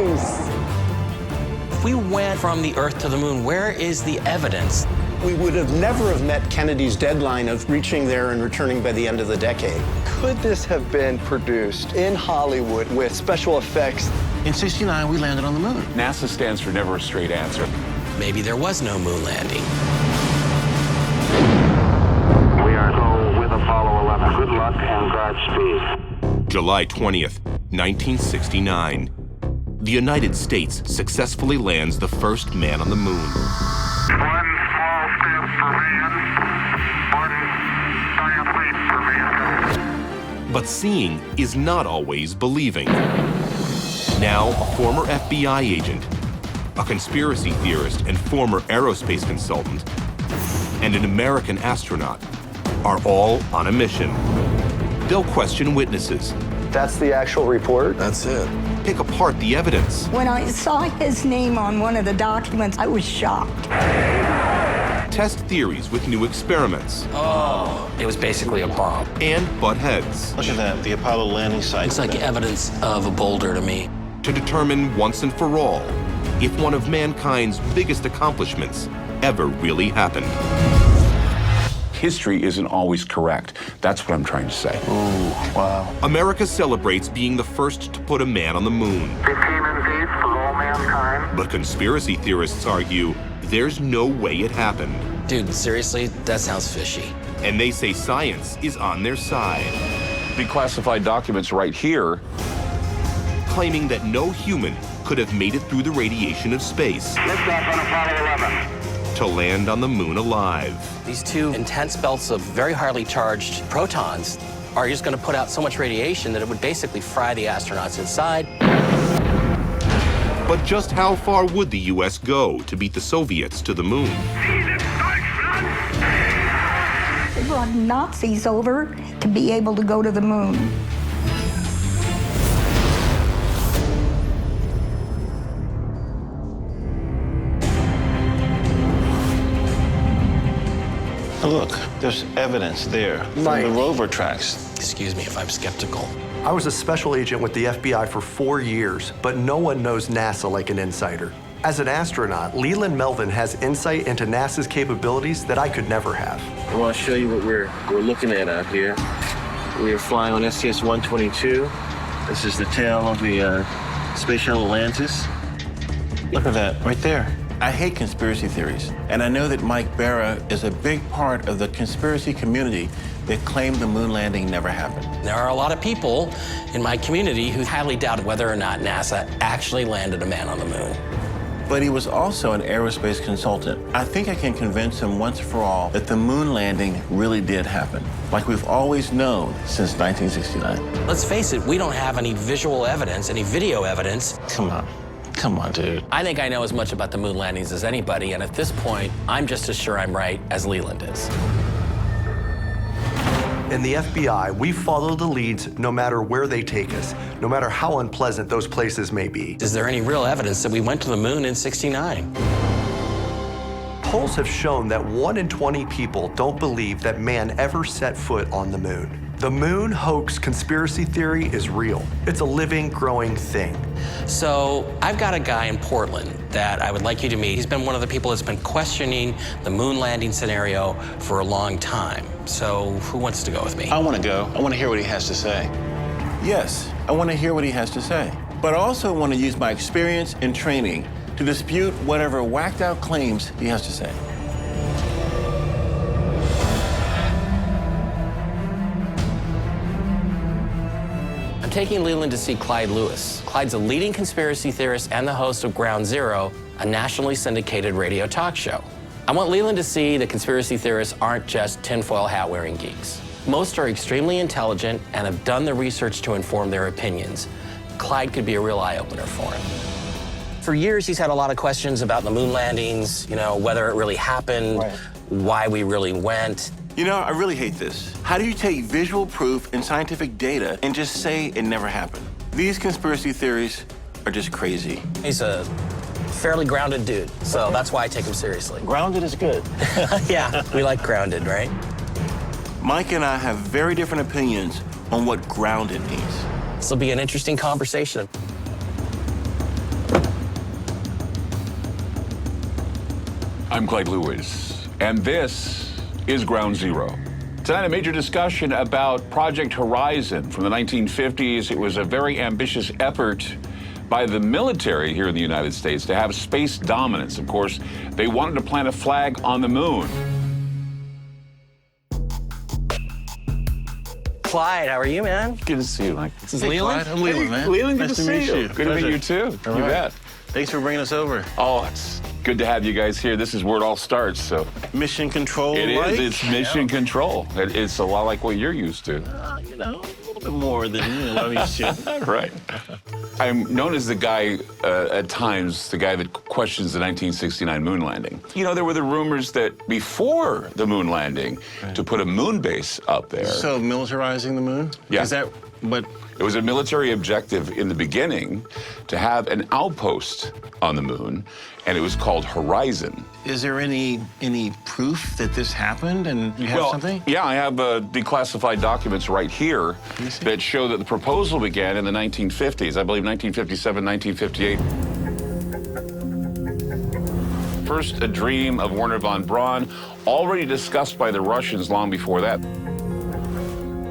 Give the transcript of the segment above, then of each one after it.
nice. If we went from the Earth to the moon, where is the evidence? We would have never have met Kennedy's deadline of reaching there and returning by the end of the decade. Could this have been produced in Hollywood with special effects? In '69, we landed on the moon. NASA stands for never a straight answer. Maybe there was no moon landing. We are go with Apollo 11. Good luck and Godspeed. July 20th, 1969. The United States successfully lands the first man on the moon. One small step for man, one giant leap for mankind. But seeing is not always believing. Now, a former FBI agent, a conspiracy theorist and former aerospace consultant, and an American astronaut are all on a mission. They'll question witnesses. That's the actual report? That's it. Pick apart the evidence. When I saw his name on one of the documents, I was shocked. Test theories with new experiments. Oh, it was basically a bomb. And butt heads. Look at that, the Apollo landing site. Looks like evidence of a boulder to me. To determine once and for all if one of mankind's biggest accomplishments ever really happened. History isn't always correct. That's what I'm trying to say. Ooh, wow. America celebrates being the first to put a man on the moon. It came in peace for all mankind. But conspiracy theorists argue there's no way it happened. Dude, seriously, that sounds fishy. And they say science is on their side, Declassified documents right here. claiming that no human could have made it through the radiation of space Liftoff on Apollo 11. to land on the moon alive. These two intense belts of very highly charged protons are just going to put out so much radiation that it would basically fry the astronauts inside. But just how far would the U.S. go to beat the Soviets to the moon? They brought Nazis over to be able to go to the moon. Look, there's evidence there from Mike. the rover tracks. Excuse me if I'm skeptical. I was a special agent with the FBI for 4 years, but no one knows NASA like an insider. As an astronaut, Leland Melvin has insight into NASA's capabilities that I could never have. I want to show you what we're looking at out here. We are flying on STS-122. This is the tail of the Space Shuttle Atlantis. Look at that, right there. I hate conspiracy theories, and I know that Mike Barra is a big part of the conspiracy community that claim the moon landing never happened. There are a lot of people in my community who highly doubt whether or not NASA actually landed a man on the moon. But he was also an aerospace consultant. I think I can convince him once for all that the moon landing really did happen, like we've always known since 1969. Let's face it, we don't have any visual evidence, any video evidence. Come on. Come on, dude. I think I know as much about the moon landings as anybody, and at this point, I'm just as sure I'm right as Leland is. In the FBI, we follow the leads no matter where they take us, no matter how unpleasant those places may be. Is there any real evidence that we went to the moon in '69? Polls have shown that 1 in 20 people don't believe that man ever set foot on the moon. The moon hoax conspiracy theory is real. It's a living, growing thing. So I've got a guy in Portland that I would like you to meet. He's been one of the people that's been questioning the moon landing scenario for a long time. So who wants to go with me? I want to go. I want to hear what he has to say. Yes, I want to hear what he has to say. But I also want to use my experience and training to dispute whatever whacked out claims he has to say. I'm taking Leland to see Clyde Lewis. Clyde's a leading conspiracy theorist and the host of Ground Zero, a nationally syndicated radio talk show. I want Leland to see that conspiracy theorists aren't just tinfoil hat-wearing geeks. Most are extremely intelligent and have done the research to inform their opinions. Clyde could be a real eye-opener for him. For years, he's had a lot of questions about the moon landings, you know, whether it really happened, why we really went. You know, I really hate this. How do you take visual proof and scientific data and just say it never happened? These conspiracy theories are just crazy. He's a fairly grounded dude, so that's why I take him seriously. Grounded is good. Yeah, we like grounded, right? Mike and I have very different opinions on what grounded means. This will be an interesting conversation. I'm Clyde Lewis, and this is Ground Zero. Tonight, a major discussion about Project Horizon from the 1950s. It was a very ambitious effort by the military here in the United States to have space dominance. Of course, they wanted to plant a flag on the moon. Clyde, how are you, man? Good to see you, Mike. This is Leland. I'm Leland, man. Leland, good Nice to to see meet you. you. Good to meet you, too. All You right. bet. Thanks for bringing us over. Oh, it's good to have you guys here. This is where it all starts, so. Mission control. It like? is. It's mission control. It's a lot like what you're used to. You know, a little bit more than what I'm used to. Right. I'm known as the guy, at times, the guy that questions the 1969 moon landing. You know, there were the rumors that before the moon landing, to put a moon base up there. So militarizing the moon? Yeah. Is that what? It was a military objective in the beginning to have an outpost on the moon, and it was called Horizon. Is there any proof that this happened? And you have something? Yeah, I have declassified documents right here that show that the proposal began in the 1950s. I believe 1957, 1958. First, a dream of Wernher von Braun, already discussed by the Russians long before that.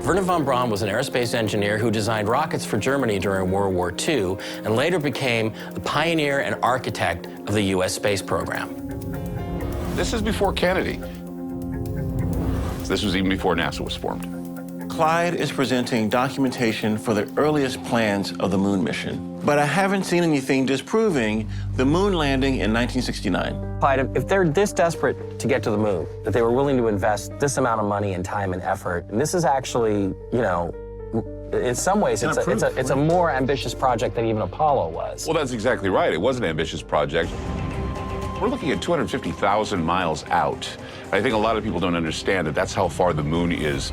Wernher von Braun was an aerospace engineer who designed rockets for Germany during World War II and later became the pioneer and architect of the U.S. space program. This is before Kennedy. This was even before NASA was formed. Clyde is presenting documentation for the earliest plans of the moon mission. But I haven't seen anything disproving the moon landing in 1969. Clyde, if they're this desperate to get to the moon, that they were willing to invest this amount of money and time and effort, and this is actually, you know, in some ways, it's a more ambitious project than even Apollo was. Well, that's exactly right. It was an ambitious project. We're looking at 250,000 miles out. I think a lot of people don't understand that that's how far the moon is.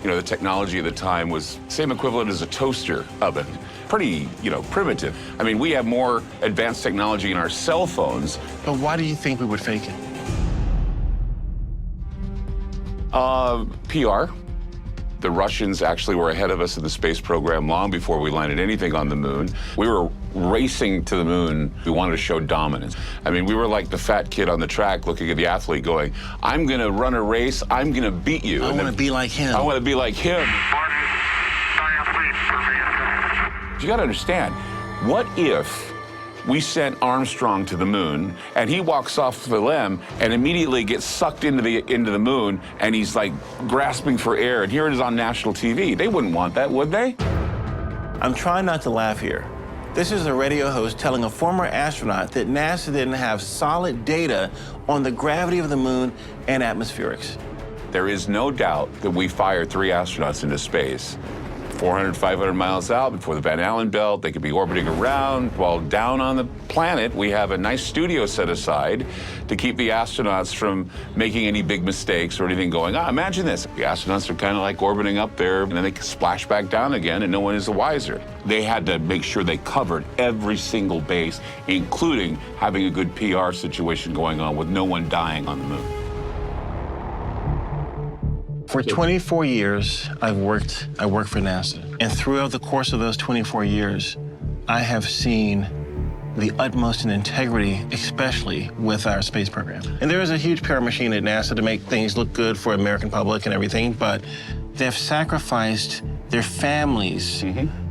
You know, the technology at the time was same equivalent as a toaster oven. Pretty, you know, primitive. I mean, we have more advanced technology in our cell phones. But why do you think we would fake it? PR. The Russians actually were ahead of us in the space program long before we landed anything on the moon. We were racing to the moon. We wanted to show dominance. I mean, we were like the fat kid on the track looking at the athlete going, I'm going to run a race. I'm going to beat you. I want to be like him. I want to be like him. You got to understand, what if we sent Armstrong to the moon and he walks off the limb and immediately gets sucked into the moon and he's like grasping for air, and here it is on national TV? They wouldn't want that, would they? I'm trying not to laugh here. This is a radio host telling a former astronaut that NASA didn't have solid data on the gravity of the moon and atmospherics. There is no doubt that we fired 3 astronauts into space. 400, 500 miles out before the Van Allen belt. They could be orbiting around. While down on the planet, we have a nice studio set aside to keep the astronauts from making any big mistakes or anything going on. Imagine this. The astronauts are kind of like orbiting up there, and then they splash back down again, and no one is the wiser. They had to make sure they covered every single base, including having a good PR situation going on with no one dying on the moon. For 24 years, I worked for NASA. And throughout the course of those 24 years, I have seen the utmost in integrity, especially with our space program. And there is a huge PR machine at NASA to make things look good for American public and everything, but they've sacrificed their families,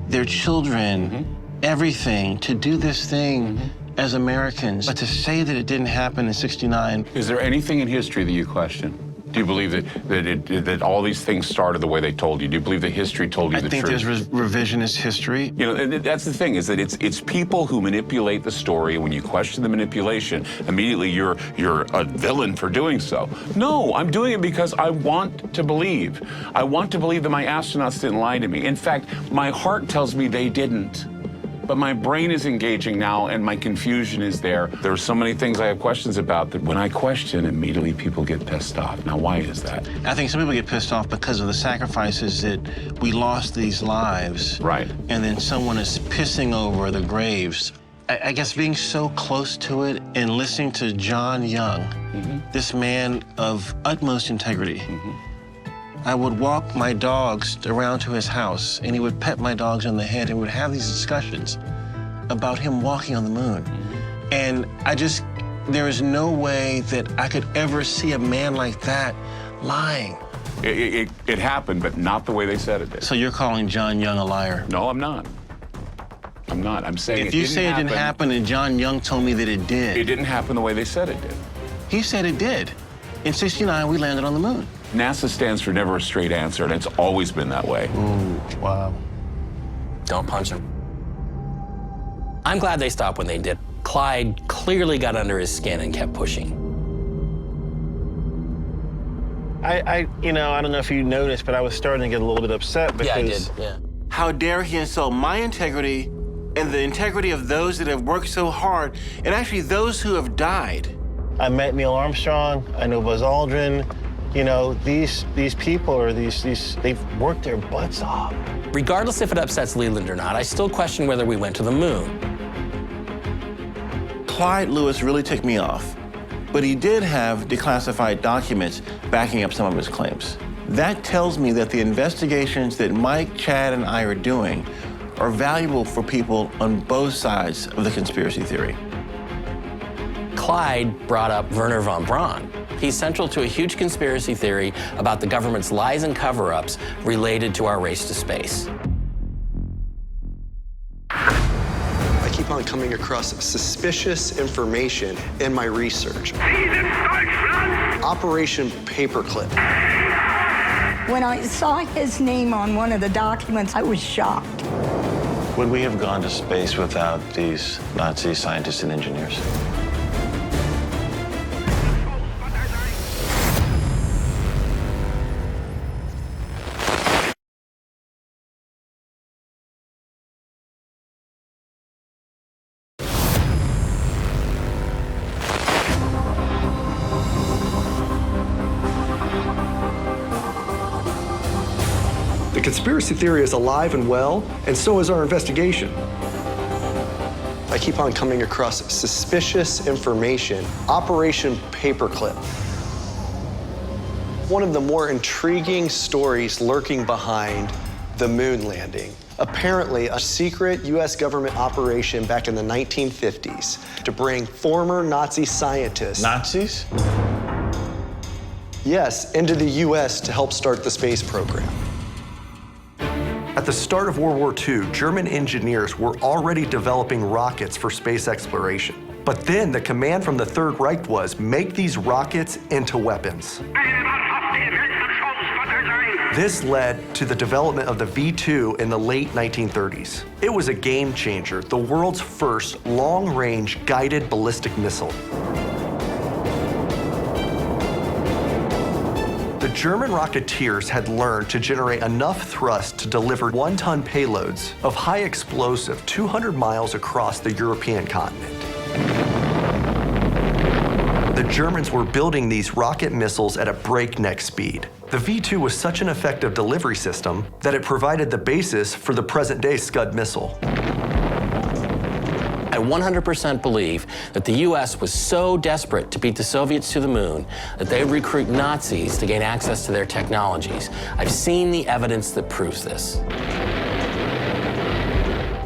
their children, everything to do this thing as Americans. But to say that it didn't happen in '69. Is there anything in history that you question? Do you believe that all these things started the way they told you? Do you believe that history told you the truth? I think there's revisionist history. You know, and that's the thing, is that it's people who manipulate the story. When you question the manipulation, immediately you're a villain for doing so. No, I'm doing it because I want to believe. I want to believe that my astronauts didn't lie to me. In fact, my heart tells me they didn't. But my brain is engaging now, and my confusion is there. There are so many things I have questions about that when I question, immediately people get pissed off. Now, why is that? I think some people get pissed off because of the sacrifices that we lost these lives. Right. And then someone is pissing over the graves. I guess being so close to it and listening to John Young, this man of utmost integrity. I would walk my dogs around to his house, and he would pet my dogs on the head, and we would have these discussions about him walking on the moon. And I just There is no way that I could ever see a man like that lying. It happened, but not the way they said it did. So you're calling John Young a liar? No, I'm not. I'm not. I'm saying if you say it didn't happen and John Young told me that it did. It didn't happen the way they said it did. He said it did. In '69, we landed on the moon. NASA stands for never a straight answer, and it's always been that way. Ooh, wow. Don't punch him. I'm glad they stopped when they did. Clyde clearly got under his skin and kept pushing. I don't know if you noticed, but I was starting to get a little bit upset because... Yeah, I did, yeah. How dare he insult my integrity and the integrity of those that have worked so hard, and actually those who have died. I met Neil Armstrong, I know Buzz Aldrin. You know, these people are they've worked their butts off. Regardless if it upsets Leland or not, I still question whether we went to the moon. Clyde Lewis really ticked me off, but he did have declassified documents backing up some of his claims. That tells me that the investigations that Mike, Chad, and I are doing are valuable for people on both sides of the conspiracy theory. Clyde brought up Wernher von Braun. He's central to a huge conspiracy theory about the government's lies and cover-ups related to our race to space. I keep on coming across suspicious information in my research. Operation Paperclip. When I saw his name on one of the documents, I was shocked. Would we have gone to space without these Nazi scientists and engineers? The conspiracy theory is alive and well, and so is our investigation. I keep on coming across suspicious information. Operation Paperclip. One of the more intriguing stories lurking behind the moon landing. Apparently, a secret U.S. government operation back in the 1950s to bring former Nazi scientists. Nazis? Yes, into the U.S. to help start the space program. At the start of World War II, German engineers were already developing rockets for space exploration. But then the command from the Third Reich was, make these rockets into weapons. This led to the development of the V-2 in the late 1930s. It was a game changer, the world's first long-range guided ballistic missile. The German rocketeers had learned to generate enough thrust to deliver one-ton payloads of high explosive 200 miles across the European continent. The Germans were building these rocket missiles at a breakneck speed. The V-2 was such an effective delivery system that it provided the basis for the present-day Scud missile. I 100% believe that the U.S. was so desperate to beat the Soviets to the moon that they would recruit Nazis to gain access to their technologies. I've seen the evidence that proves this.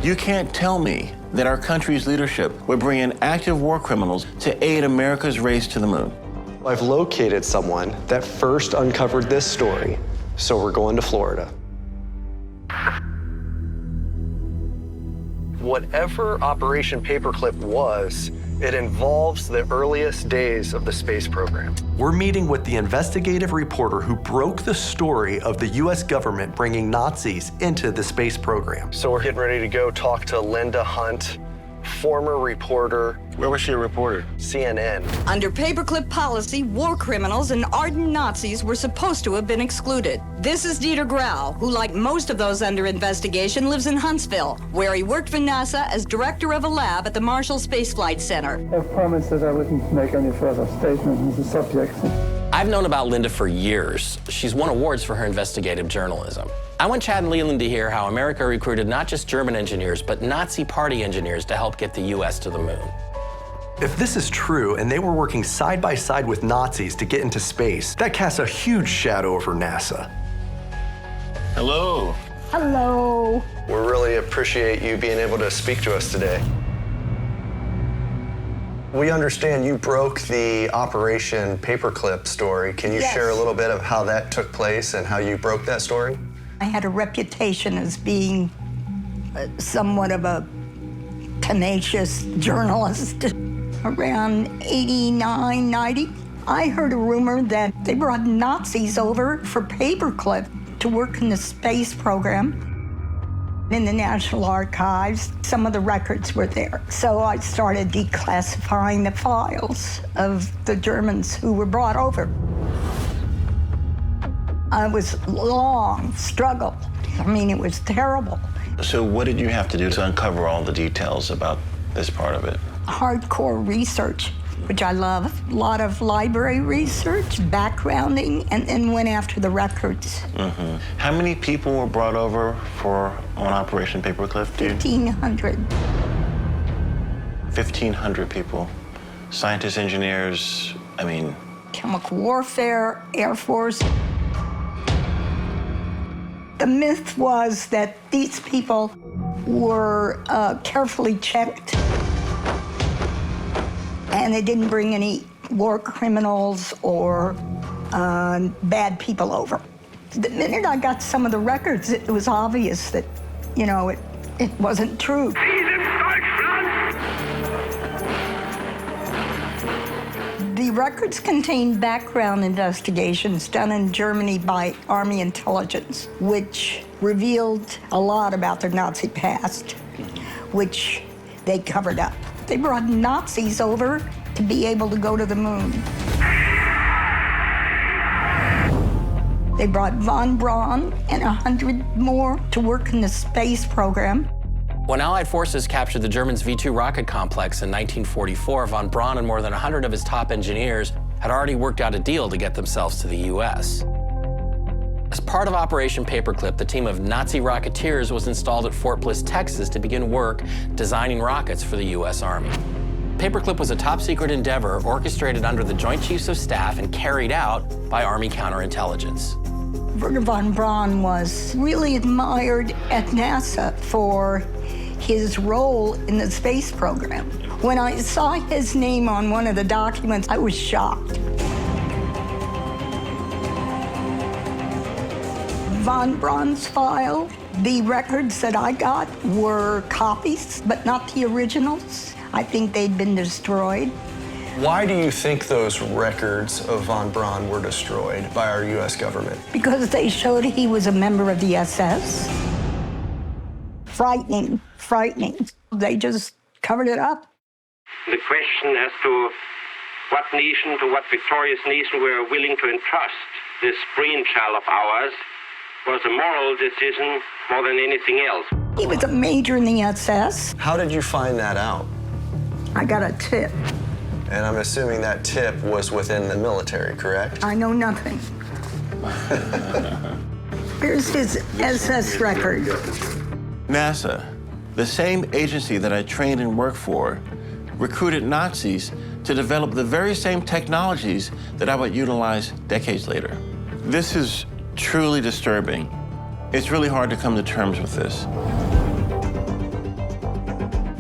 You can't tell me that our country's leadership would bring in active war criminals to aid America's race to the moon. I've located someone that first uncovered this story, so we're going to Florida. Whatever Operation Paperclip was, it involves the earliest days of the space program. We're meeting with the investigative reporter who broke the story of the U.S. government bringing Nazis into the space program. So we're getting ready to go talk to Linda Hunt, former reporter. Where was she a reporter? CNN. Under paperclip policy, war criminals and ardent Nazis were supposed to have been excluded. This is Dieter Grau, who, like most of those under investigation, lives in Huntsville, where he worked for NASA as director of a lab at the Marshall Space Flight Center. I promise that I wouldn't make any further statements on the subject. I've known about Linda for years. She's won awards for her investigative journalism. I want Chad and Leland to hear how America recruited not just German engineers, but Nazi party engineers to help get the U.S. to the moon. If this is true, and they were working side by side with Nazis to get into space, that casts a huge shadow over NASA. Hello. Hello. We really appreciate you being able to speak to us today. We understand you broke the Operation Paperclip story. Can you share a little bit of how that took place and how you broke that story? I had a reputation as being somewhat of a tenacious journalist. Around 89, 90, I heard a rumor that they brought Nazis over for Paperclip to work in the space program. In the National Archives, some of the records were there. So I started declassifying the files of the Germans who were brought over. It was a long struggle. I mean, it was terrible. So what did you have to do to uncover all the details about this part of it? Hardcore research, which I love. A lot of library research, backgrounding, and then went after the records. Mm-hmm. How many people were brought over on Operation Paperclip? 1,500. 1,500 people. Scientists, engineers, Chemical warfare, Air Force. The myth was that these people were carefully checked and they didn't bring any war criminals or bad people over. The minute I got some of the records, it was obvious that, it wasn't true. The records contain background investigations done in Germany by Army intelligence, which revealed a lot about their Nazi past, which they covered up. They brought Nazis over to be able to go to the moon. They brought von Braun and 100 more to work in the space program. When Allied forces captured the Germans' V-2 rocket complex in 1944, von Braun and more than 100 of his top engineers had already worked out a deal to get themselves to the U.S. As part of Operation Paperclip, the team of Nazi rocketeers was installed at Fort Bliss, Texas, to begin work designing rockets for the U.S. Army. Paperclip was a top-secret endeavor orchestrated under the Joint Chiefs of Staff and carried out by Army counterintelligence. Wernher von Braun was really admired at NASA for his role in the space program. When I saw his name on one of the documents, I was shocked. Von Braun's file, the records that I got were copies, but not the originals. I think they'd been destroyed. Why do you think those records of von Braun were destroyed by our U.S. government? Because they showed he was a member of the SS. Frightening, frightening. They just covered it up. The question as to what victorious nation we are willing to entrust this brainchild of ours was a moral decision more than anything else. He was a major in the SS. How did you find that out? I got a tip. And I'm assuming that tip was within the military, correct? I know nothing. Here's his SS record. NASA, the same agency that I trained and worked for, recruited Nazis to develop the very same technologies that I would utilize decades later. This is truly disturbing. It's really hard to come to terms with this.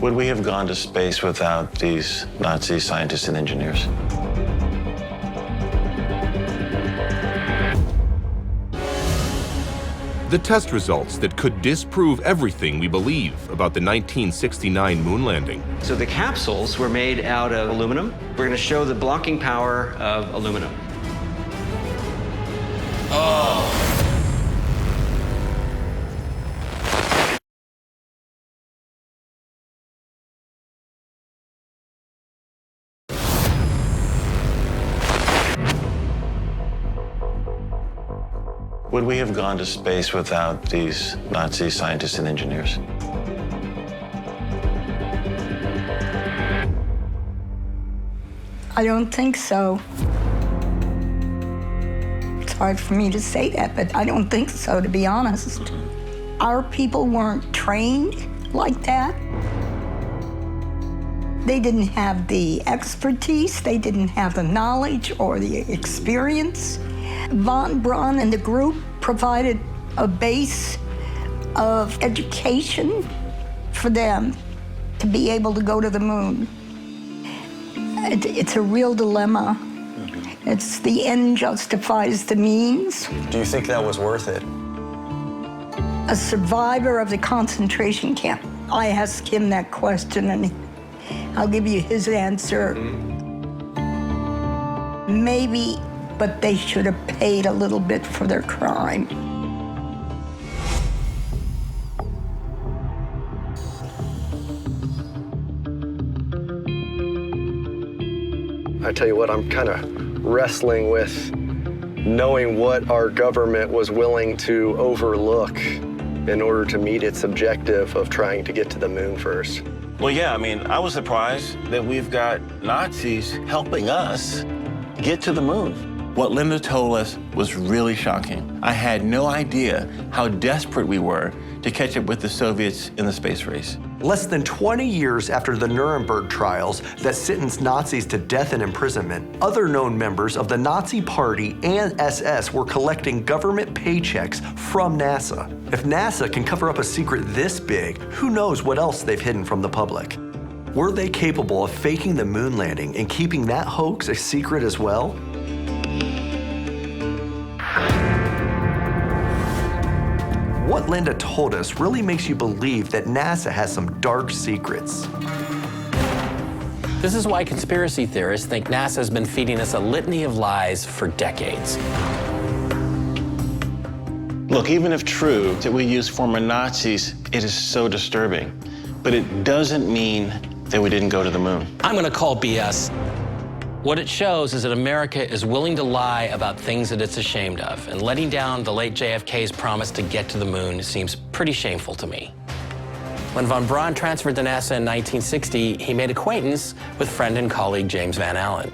Would we have gone to space without these Nazi scientists and engineers? The test results that could disprove everything we believe about the 1969 moon landing. So the capsules were made out of aluminum. We're going to show the blocking power of aluminum. Would we have gone to space without these Nazi scientists and engineers? I don't think so. It's hard for me to say that, but I don't think so, to be honest. Our people weren't trained like that. They didn't have the expertise, they didn't have the knowledge or the experience. Von Braun and the group provided a base of education for them to be able to go to the moon. It's a real dilemma. It's the end justifies the means. Do you think that was worth it? A survivor of the concentration camp. I asked him that question, and I'll give you his answer. Maybe, but they should have paid a little bit for their crime. I tell you what, I'm kind of wrestling with knowing what our government was willing to overlook in order to meet its objective of trying to get to the moon first. Well, yeah, I mean, I was surprised that we've got Nazis helping us get to the moon. What Linda told us was really shocking. I had no idea how desperate we were to catch up with the Soviets in the space race. Less than 20 years after the Nuremberg trials that sentenced Nazis to death and imprisonment, other known members of the Nazi Party and SS were collecting government paychecks from NASA. If NASA can cover up a secret this big, who knows what else they've hidden from the public? Were they capable of faking the moon landing and keeping that hoax a secret as well? What Linda told us really makes you believe that NASA has some dark secrets. This is why conspiracy theorists think NASA has been feeding us a litany of lies for decades. Look, even if true that we use former Nazis, it is so disturbing. But it doesn't mean that we didn't go to the moon. I'm going to call BS. What it shows is that America is willing to lie about things that it's ashamed of, and letting down the late JFK's promise to get to the moon seems pretty shameful to me. When von Braun transferred to NASA in 1960, he made acquaintance with friend and colleague James Van Allen.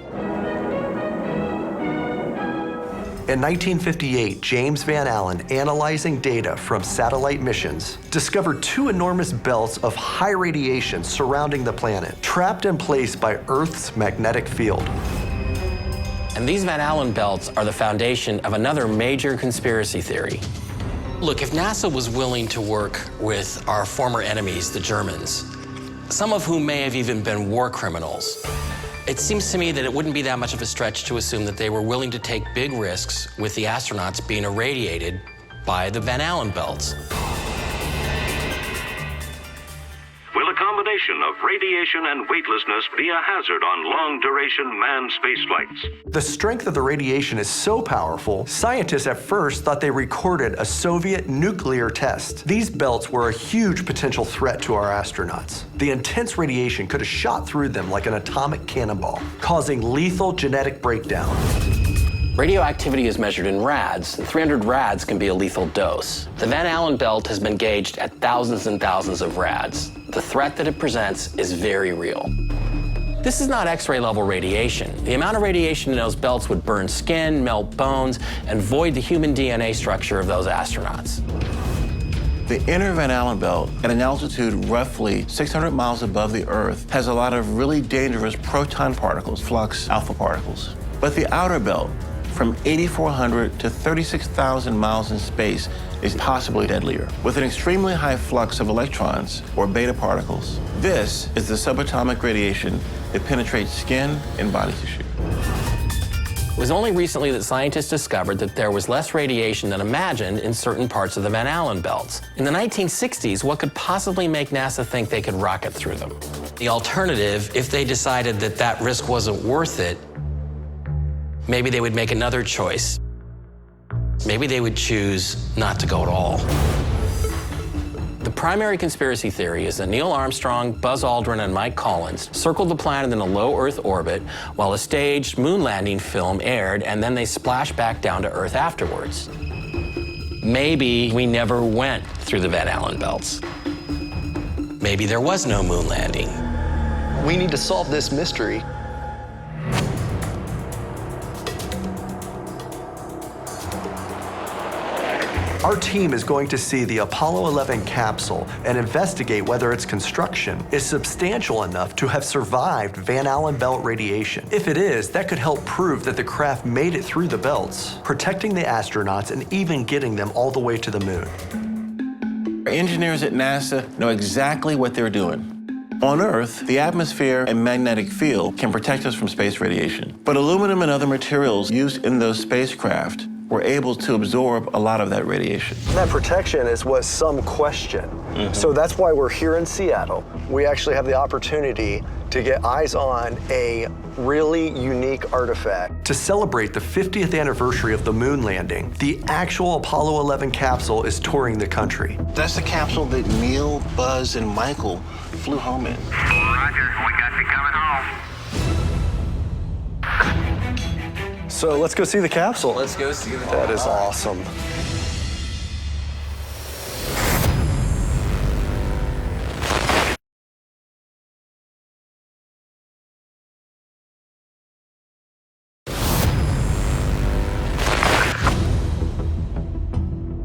In 1958, James Van Allen, analyzing data from satellite missions, discovered two enormous belts of high radiation surrounding the planet, trapped in place by Earth's magnetic field. And these Van Allen belts are the foundation of another major conspiracy theory. Look, if NASA was willing to work with our former enemies, the Germans, some of whom may have even been war criminals, it seems to me that it wouldn't be that much of a stretch to assume that they were willing to take big risks with the astronauts being irradiated by the Van Allen belts. Will a combination of radiation and weightlessness be a hazard on long-duration manned space flights? The strength of the radiation is so powerful, scientists at first thought they recorded a Soviet nuclear test. These belts were a huge potential threat to our astronauts. The intense radiation could have shot through them like an atomic cannonball, causing lethal genetic breakdown. Radioactivity is measured in rads, and 300 rads can be a lethal dose. The Van Allen belt has been gauged at thousands and thousands of rads. The threat that it presents is very real. This is not X-ray level radiation. The amount of radiation in those belts would burn skin, melt bones, and void the human DNA structure of those astronauts. The inner Van Allen belt, at an altitude roughly 600 miles above the Earth, has a lot of really dangerous proton particles, flux alpha particles. But the outer belt, from 8,400 to 36,000 miles in space, is possibly deadlier, with an extremely high flux of electrons, or beta particles. This is the subatomic radiation that penetrates skin and body tissue. It was only recently that scientists discovered that there was less radiation than imagined in certain parts of the Van Allen belts. In the 1960s, what could possibly make NASA think they could rocket through them? The alternative, if they decided that that risk wasn't worth it, maybe they would make another choice. Maybe they would choose not to go at all. The primary conspiracy theory is that Neil Armstrong, Buzz Aldrin, and Mike Collins circled the planet in a low Earth orbit while a staged moon landing film aired, and then they splashed back down to Earth afterwards. Maybe we never went through the Van Allen belts. Maybe there was no moon landing. We need to solve this mystery. Our team is going to see the Apollo 11 capsule and investigate whether its construction is substantial enough to have survived Van Allen belt radiation. If it is, that could help prove that the craft made it through the belts, protecting the astronauts and even getting them all the way to the moon. Our engineers at NASA know exactly what they're doing. On Earth, the atmosphere and magnetic field can protect us from space radiation. But aluminum and other materials used in those spacecraft were able to absorb a lot of that radiation. That protection is what some question. So that's why we're here in Seattle. We actually have the opportunity to get eyes on a really unique artifact. To celebrate the 50th anniversary of the moon landing, the actual Apollo 11 capsule is touring the country. That's the capsule that Neil, Buzz, and Michael flew home in. Roger, we got you coming home. So let's go see the capsule. Let's go see the That is awesome.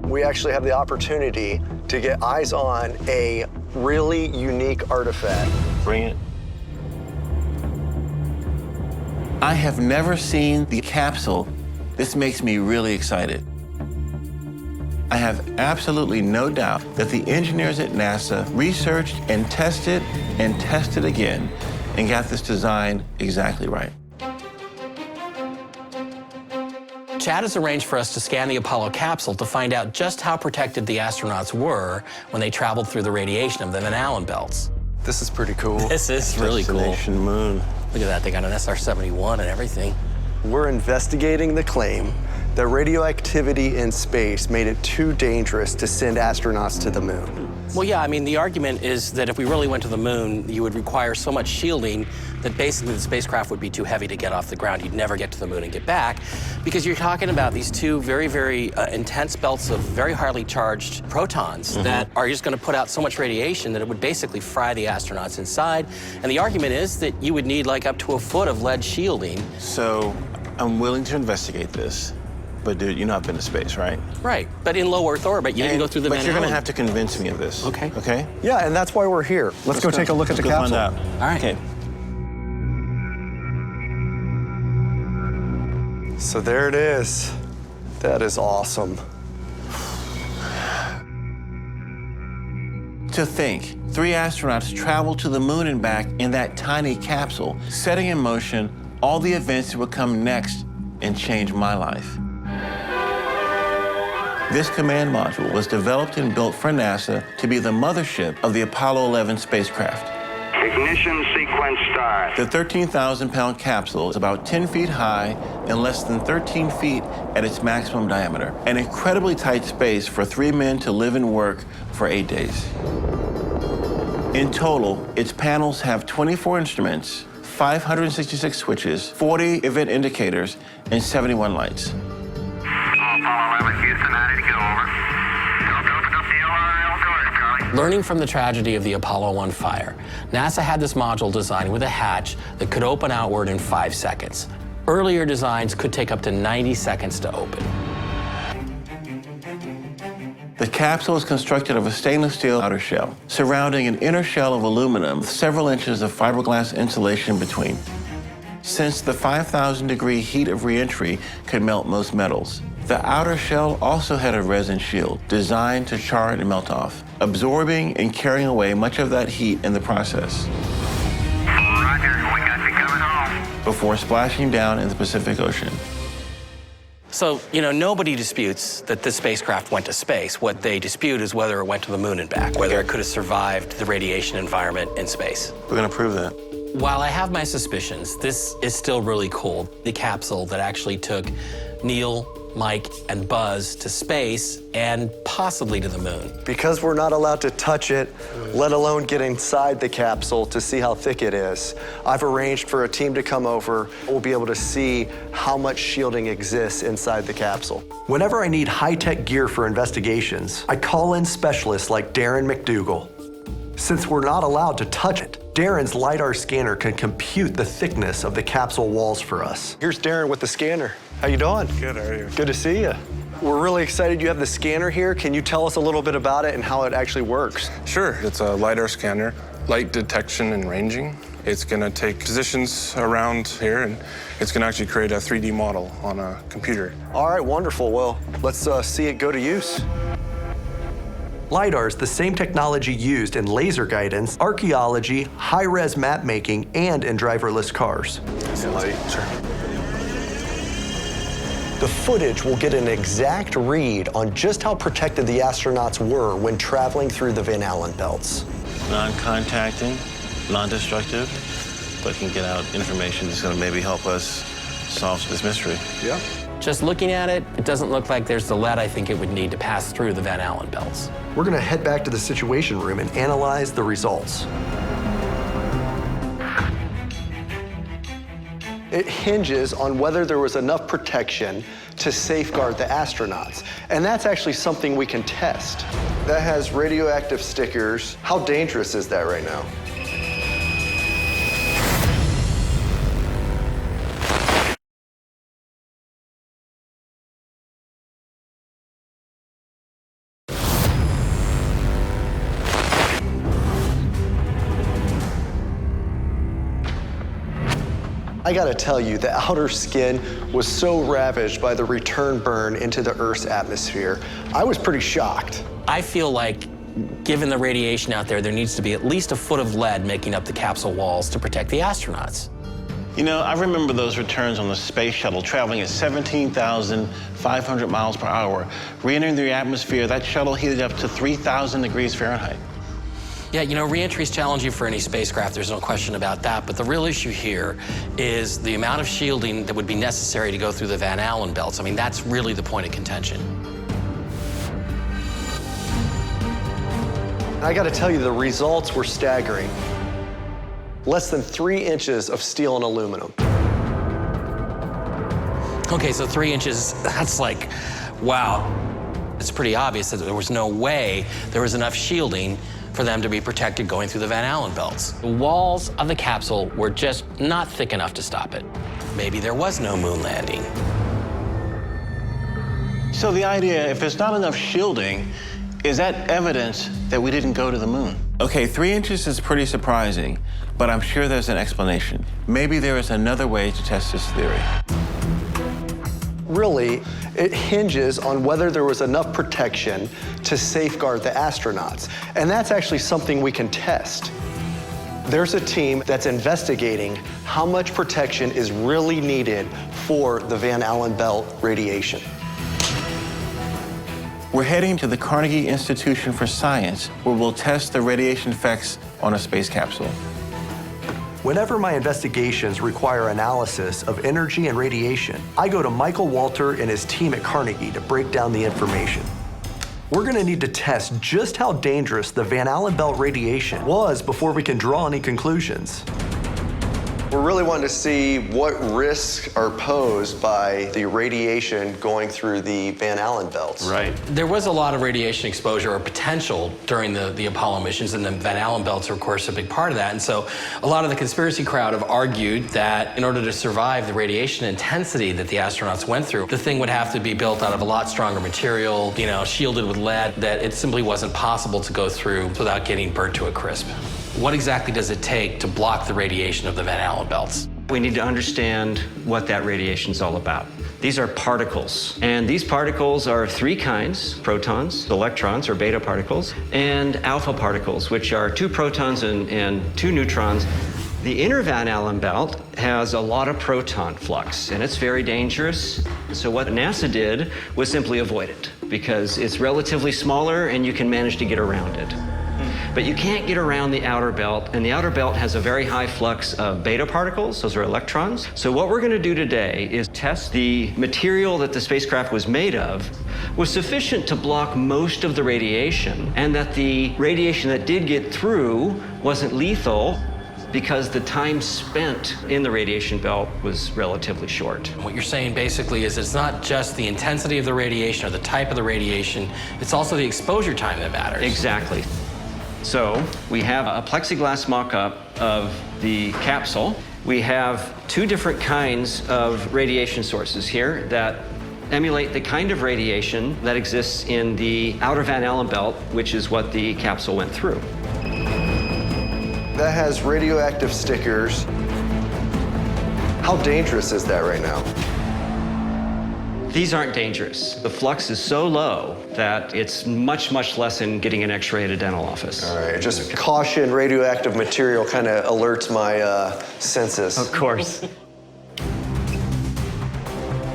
We actually have the opportunity to get eyes on a really unique artifact. Bring it. I have never seen the capsule. This makes me really excited. I have absolutely no doubt that the engineers at NASA researched and tested again and got this design exactly right. Chad has arranged for us to scan the Apollo capsule to find out just how protected the astronauts were when they traveled through the radiation of the Van Allen belts. This is pretty cool. This is really cool. Destination Moon. Look at that, they got an SR-71 and everything. We're investigating the claim that radioactivity in space made it too dangerous to send astronauts to the moon. Well, yeah, I mean, the argument is that if we really went to the moon, you would require so much shielding that basically the spacecraft would be too heavy to get off the ground. You'd never get to the moon and get back, because you're talking about these two very, very intense belts of very highly charged protons that are just going to put out so much radiation that it would basically fry the astronauts inside. And the argument is that you would need like up to a foot of lead shielding. So I'm willing to investigate this. But dude, you know I've been to space, right? Right, but in low Earth orbit, you didn't go through the Van But you're Allen. gonna have to convince me of this. Okay. Okay? Yeah, and that's why we're here. Let's go take a look at the capsule. Find out. All right. Okay. So there it is. That is awesome. To think, 3 astronauts traveled to the moon and back in that tiny capsule, setting in motion all the events that would come next and change my life. This command module was developed and built for NASA to be the mothership of the Apollo 11 spacecraft. Ignition sequence start. The 13,000-pound capsule is about 10 feet high and less than 13 feet at its maximum diameter. An incredibly tight space for 3 men to live and work for 8 days. In total, its panels have 24 instruments, 566 switches, 40 event indicators, and 71 lights. Apollo 11, Houston, ready to go, over. Go, Charlie. Learning from the tragedy of the Apollo 1 fire, NASA had this module designed with a hatch that could open outward in 5 seconds. Earlier designs could take up to 90 seconds to open. The capsule is constructed of a stainless steel outer shell, surrounding an inner shell of aluminum with several inches of fiberglass insulation between. Since the 5,000-degree heat of re-entry could melt most metals, the outer shell also had a resin shield designed to char and melt off, absorbing and carrying away much of that heat in the process. Roger, we got you coming home. Before splashing down in the Pacific Ocean. So, you know, nobody disputes that this spacecraft went to space. What they dispute is whether it went to the moon and back, whether it could have survived the radiation environment in space. We're gonna prove that. While I have my suspicions, this is still really cool. The capsule that actually took Neil, Mike, and Buzz to space and possibly to the moon. Because we're not allowed to touch it, let alone get inside the capsule to see how thick it is, I've arranged for a team to come over. We'll be able to see how much shielding exists inside the capsule. Whenever I need high-tech gear for investigations, I call in specialists like Darren McDougall. Since we're not allowed to touch it, Darren's LiDAR scanner can compute the thickness of the capsule walls for us. Here's Darren with the scanner. How you doing? Good, how are you? Good to see you. We're really excited you have the scanner here. Can you tell us a little bit about it and how it actually works? Sure, it's a LiDAR scanner, light detection and ranging. It's gonna take positions around here and it's gonna actually create a 3D model on a computer. All right, wonderful. Well, let's see it go to use. LiDAR is the same technology used in laser guidance, archaeology, high-res map making, and in driverless cars. The footage will get an exact read on just how protected the astronauts were when traveling through the Van Allen belts. Non-contacting, non-destructive, but can get out information that's going to maybe help us solve this mystery. Yeah. Just looking at it, it doesn't look like there's the lead I think it would need to pass through the Van Allen belts. We're going to head back to the Situation Room and analyze the results. It hinges on whether there was enough protection to safeguard the astronauts. And that's actually something we can test. That has radioactive stickers. How dangerous is that right now? I gotta tell you, the outer skin was so ravaged by the return burn into the Earth's atmosphere. I was pretty shocked. I feel like, given the radiation out there, there needs to be at least a foot of lead making up the capsule walls to protect the astronauts. You know, I remember those returns on the space shuttle traveling at 17,500 miles per hour. Re-entering the atmosphere, that shuttle heated up to 3,000 degrees Fahrenheit. Yeah, you know, re-entry is challenging for any spacecraft, there's no question about that, but the real issue here is the amount of shielding that would be necessary to go through the Van Allen belts. I mean, that's really the point of contention. I gotta tell you, the results were staggering. Less than 3 inches of steel and aluminum. Okay, so 3 inches, that's like, wow. It's pretty obvious that there was no way there was enough shielding for them to be protected going through the Van Allen belts. The walls of the capsule were just not thick enough to stop it. Maybe there was no moon landing. So the idea, if there's not enough shielding, is that evidence that we didn't go to the moon? Okay, 3 inches is pretty surprising, but I'm sure there's an explanation. Maybe there is another way to test this theory. Really, it hinges on whether there was enough protection to safeguard the astronauts. And that's actually something we can test. There's a team that's investigating how much protection is really needed for the Van Allen belt radiation. We're heading to the Carnegie Institution for Science, where we'll test the radiation effects on a space capsule. Whenever my investigations require analysis of energy and radiation, I go to Michael Walter and his team at Carnegie to break down the information. We're gonna need to test just how dangerous the Van Allen belt radiation was before we can draw any conclusions. We're really wanting to see what risks are posed by the radiation going through the Van Allen belts. Right. There was a lot of radiation exposure or potential during the Apollo missions, and the Van Allen belts are, of course, a big part of that. And so a lot of the conspiracy crowd have argued that in order to survive the radiation intensity that the astronauts went through, the thing would have to be built out of a lot stronger material, you know, shielded with lead, that it simply wasn't possible to go through without getting burnt to a crisp. What exactly does it take to block the radiation of the Van Allen belts? We need to understand what that radiation is all about. These are particles, and these particles are 3 kinds: protons, electrons, or beta particles, and alpha particles, which are 2 protons and 2 neutrons. The inner Van Allen belt has a lot of proton flux, and it's very dangerous. So what NASA did was simply avoid it, because it's relatively smaller and you can manage to get around it. But you can't get around the outer belt, and the outer belt has a very high flux of beta particles. Those are electrons. So what we're going to do today is test the material that the spacecraft was made of was sufficient to block most of the radiation, and that the radiation that did get through wasn't lethal because the time spent in the radiation belt was relatively short. What you're saying basically is it's not just the intensity of the radiation or the type of the radiation, it's also the exposure time that matters. Exactly. So we have a plexiglass mock-up of the capsule. We have 2 different kinds of radiation sources here that emulate the kind of radiation that exists in the outer Van Allen belt, which is what the capsule went through. That has radioactive stickers. How dangerous is that right now? These aren't dangerous. The flux is so low that it's much, much less than getting an X-ray at a dental office. All right, just caution, radioactive material kind of alerts my senses. Of course.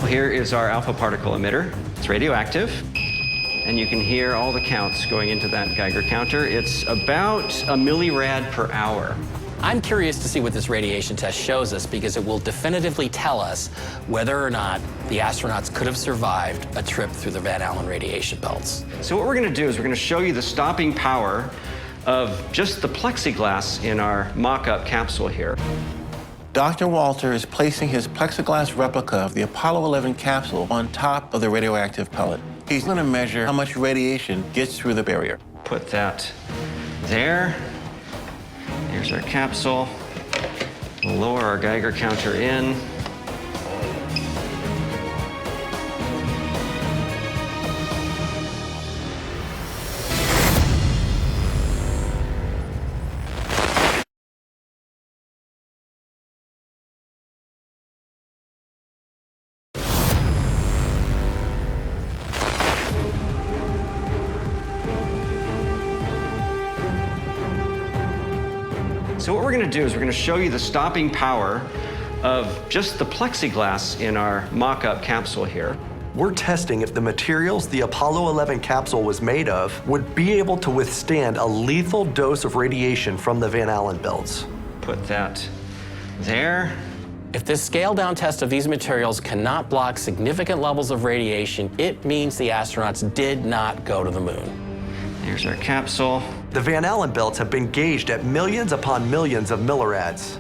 Here is our alpha particle emitter. It's radioactive, and you can hear all the counts going into that Geiger counter. It's about a millirad per hour. I'm curious to see what this radiation test shows us because it will definitively tell us whether or not the astronauts could have survived a trip through the Van Allen radiation belts. So what we're going to do is we're going to show you the stopping power of just the plexiglass in our mock-up capsule here. Dr. Walter is placing his plexiglass replica of the Apollo 11 capsule on top of the radioactive pellet. He's going to measure how much radiation gets through the barrier. Put that there. Here's our capsule. We'll lower our Geiger counter in. So what we're going to do is we're going to show you the stopping power of just the plexiglass in our mock-up capsule here. We're testing if the materials the Apollo 11 capsule was made of would be able to withstand a lethal dose of radiation from the Van Allen belts. Put that there. If this scaled-down test of these materials cannot block significant levels of radiation, it means the astronauts did not go to the moon. Here's our capsule. The Van Allen belts have been gauged at millions upon millions of millirads.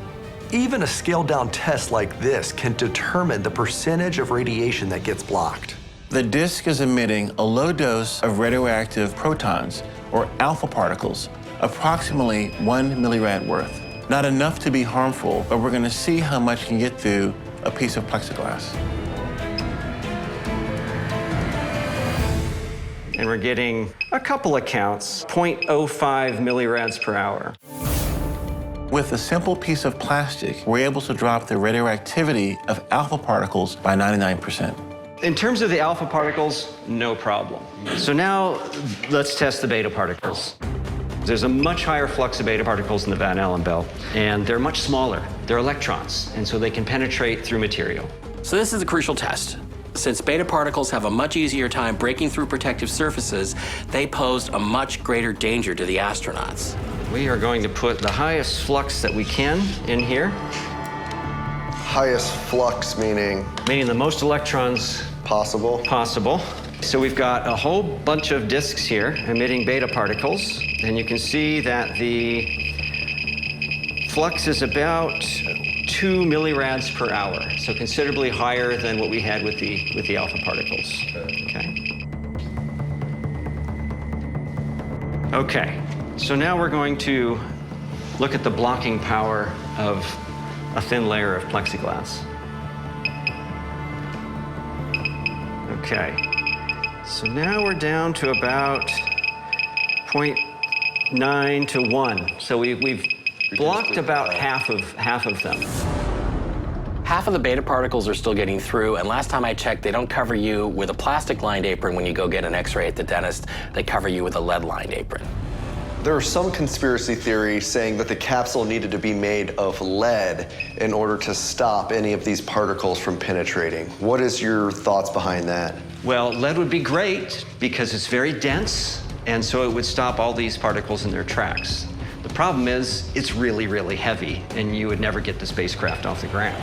Even a scaled-down test like this can determine the percentage of radiation that gets blocked. The disk is emitting a low dose of radioactive protons, or alpha particles, approximately 1 millirad worth. Not enough to be harmful, but we're going to see how much can get through a piece of plexiglass. And we're getting a couple of counts, 0.05 millirads per hour. With a simple piece of plastic, we're able to drop the radioactivity of alpha particles by 99%. In terms of the alpha particles, no problem. So now let's test the beta particles. There's a much higher flux of beta particles in the Van Allen belt, and they're much smaller. They're electrons, and so they can penetrate through material. So this is a crucial test. Since beta particles have a much easier time breaking through protective surfaces, they posed a much greater danger to the astronauts. We are going to put the highest flux that we can in here. Highest flux meaning? Meaning the most electrons possible. So we've got a whole bunch of disks here emitting beta particles, and you can see that the flux is about 2 millirads per hour, so considerably higher than what we had with the alpha particles. Okay, so now we're going to look at the blocking power of a thin layer of plexiglass. Okay, so now we're down to about 0.9 to 1. So we've blocked about half of them. Half of the beta particles are still getting through, and last time I checked, they don't cover you with a plastic-lined apron when you go get an X-ray at the dentist. They cover you with a lead-lined apron. There are some conspiracy theories saying that the capsule needed to be made of lead in order to stop any of these particles from penetrating. What is your thoughts behind that? Well, lead would be great because it's very dense, and so it would stop all these particles in their tracks. The problem is it's really, really heavy, and you would never get the spacecraft off the ground.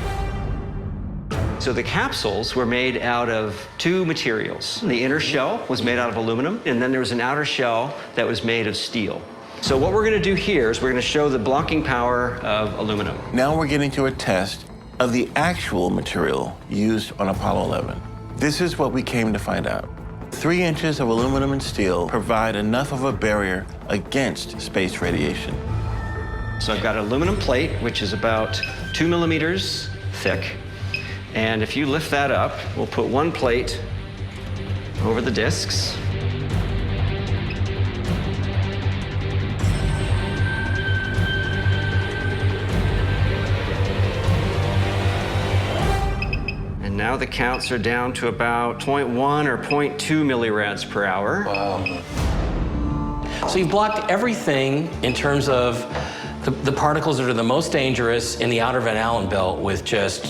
So the capsules were made out of two materials. The inner shell was made out of aluminum, and then there was an outer shell that was made of steel. So what we're going to do here is we're going to show the blocking power of aluminum. Now we're getting to a test of the actual material used on Apollo 11. This is what we came to find out. 3 inches of aluminum and steel provide enough of a barrier against space radiation. So I've got an aluminum plate, which is about 2 millimeters thick. And if you lift that up, we'll put one plate over the discs. And now now the counts are down to about 0.1 or 0.2 millirads per hour. Wow. So you've blocked everything in terms of the particles that are the most dangerous in the outer Van Allen belt with just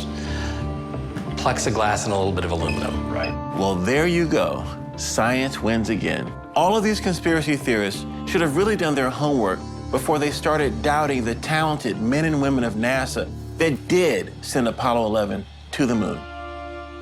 plexiglass and a little bit of aluminum. Right. Well, there you go. Science wins again. All of these conspiracy theorists should have really done their homework before they started doubting the talented men and women of NASA that did send Apollo 11 to the moon.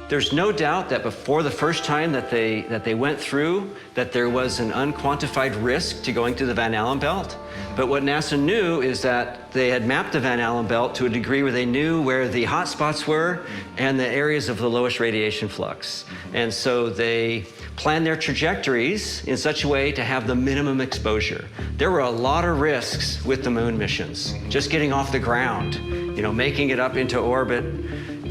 There's no doubt that before the first time that they went through, that there was an unquantified risk to going through the Van Allen belt. But what NASA knew is that they had mapped the Van Allen belt to a degree where they knew where the hot spots were and the areas of the lowest radiation flux. And so they planned their trajectories in such a way to have the minimum exposure. There were a lot of risks with the moon missions. Just getting off the ground, making it up into orbit,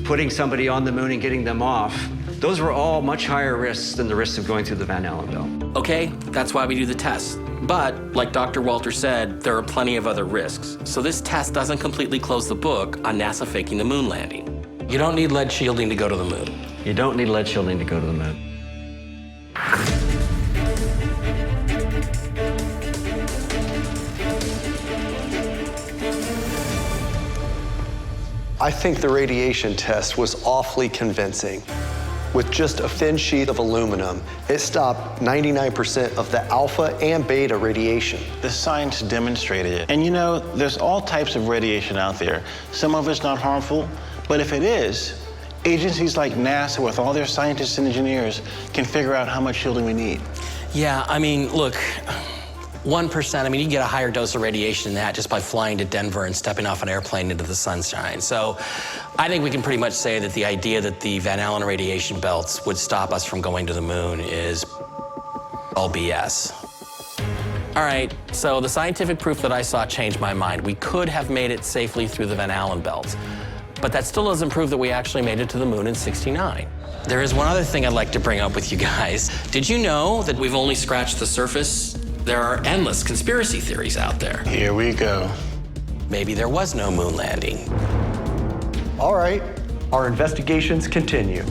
putting somebody on the moon and getting them off. Those were all much higher risks than the risks of going through the Van Allen belt. Okay, that's why we do the test. But, like Dr. Walter said, there are plenty of other risks. So this test doesn't completely close the book on NASA faking the moon landing. You don't need lead shielding to go to the moon. You don't need lead shielding to go to the moon. I think the radiation test was awfully convincing. With just a thin sheet of aluminum, it stopped 99% of the alpha and beta radiation. The science demonstrated it. And there's all types of radiation out there. Some of it's not harmful, but if it is, agencies like NASA, with all their scientists and engineers, can figure out how much shielding we need. Yeah, look, 1%, you can get a higher dose of radiation than that just by flying to Denver and stepping off an airplane into the sunshine. So I think we can pretty much say that the idea that the Van Allen radiation belts would stop us from going to the moon is all BS. All right, so the scientific proof that I saw changed my mind. We could have made it safely through the Van Allen belt, but that still doesn't prove that we actually made it to the moon in '69. There is one other thing I'd like to bring up with you guys. Did you know that we've only scratched the surface? There are endless conspiracy theories out there. Here we go. Maybe there was no moon landing. All right, our investigations continue.